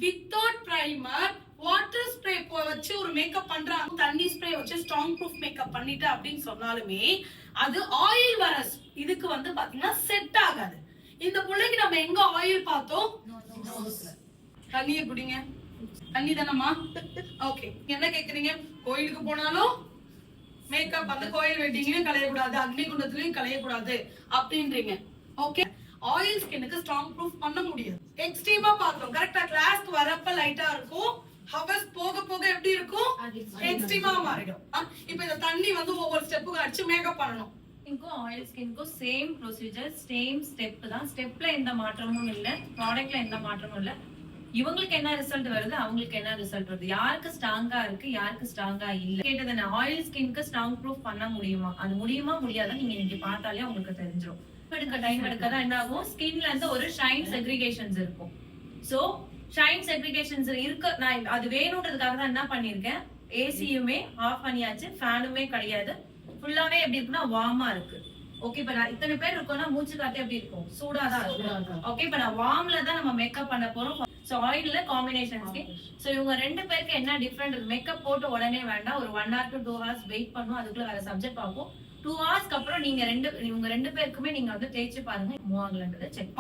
Without primer water spray வச்சு ஒரு makeup பண்றாங்க, தண்ணி ஸ்ப்ரே வச்சு ஸ்ட்ராங் ப்ரூஃப் மேக்கப் பண்ணிட்டு அப்படின்னு சொன்னாலுமே அது ஆயில் வர இதுக்கு வந்து பாத்தீங்கன்னா செட் ஆகாது. இந்த பிள்ளைக்கு நம்ம எங்க ஆயில் பார்த்தோம்? தண்ணியை குடிங்க. தண்ணி தானம்மா? ஓகே. என்ன கேக்குறீங்க? கோயிலுக்கு போனாலும் மேக்கப் அந்த கோயில் வெட்டிங்லயும் கலையக்கூடாது, அக்னி குண்டத்திலயும் கலையக்கூடாது அப்படின்றீங்க. ஓகே. ஆயில் ஸ்கின்னுக்கு ஸ்ட்ராங் ப்ரூஃப் பண்ண முடியாது. எக்ஸ்ட்ரீமா பார்த்தோம். கரெக்டா கிளாஸ்க்கு வரப்ப லைட்டா இருக்கும், ஹவர்ஸ் போக போக எப்படி இருக்கும்? எக்ஸ்ட்ரீமா மாறிடும். இப்போ இந்த தண்ணி வந்து ஒவ்வொரு ஸ்டெப்புக்கு அடிச்சு மேக்கப் பண்ணணும். இன்கும் ஆயில் ஸ்கின்க்கும் சேம் ப்ரொசீஜர், சேம் ஸ்டெப் தான். ஸ்டெப்ல எந்த மாற்றமும் இல்ல, ப்ராடக்ட்ல எந்த மாற்றமும் இல்ல. இவங்களுக்கு என்ன ரிசல்ட் வருது, அவங்களுக்கு என்ன ரிசல்ட் வருது, யாருக்கு ஸ்ட்ராங்கா இருக்கு, யாருக்கு ஸ்ட்ராங்கா இல்ல. கேட்டது ஆயில் ஸ்கின்க்கு ஸ்ட்ராங் ப்ரூஃப் பண்ண முடியுமா? அது முடியுமா முடியாதா நீங்க இன்னைக்கு பார்த்தாலே உங்களுக்கு தெரிஞ்சிடும். டைம் எடுக்கதான் என்ன ஆகும், ஸ்கின்ல இருந்து ஒரு ஷைன் செக்ரிகேஷன்ஸ் இருக்கும். சோ ஷைன் செக்ரிகேஷன்ஸ் இருக்க நான் அது வேணும்ன்றதுக்காக தான் என்ன பண்ணிருக்கேன், ஏசியுமே ஆஃப் பண்ணியாச்சு, ஃபேனுமே கிடையாது, ஃபுல்லாவே எப்படி இருக்குன்னா வார்மா இருக்கு. ஓகே. இப்ப நான் இத்தனை பேர் இருக்கோம்னா மூச்சு காத்து எப்படி இருக்கும்? சூடாதான் இருக்கும். ஓகே. இப்ப நான் வார்ம்ல தான் நம்ம மேக்கப் பண்ண போறோம். சோ ஆயில்ல காம்பினேஷன் ஸ்கின். சோ இவங்க ரெண்டு பேருக்கு என்ன டிஃபரெண்ட் இருக்கு? மேக்கப் போட்டு உடனே வேண்டாம், ஒரு 1 hour to 2 hours வெயிட் பண்ணும், அதுக்குள்ள வேற சப்ஜெக்ட் பார்ப்போம். 2 hours அப்புறம் இவங்க ரெண்டு பேருக்குமே நீங்க வந்து தேய்ச்சி பாருங்க மூவ் ஆகலன்றதை செக்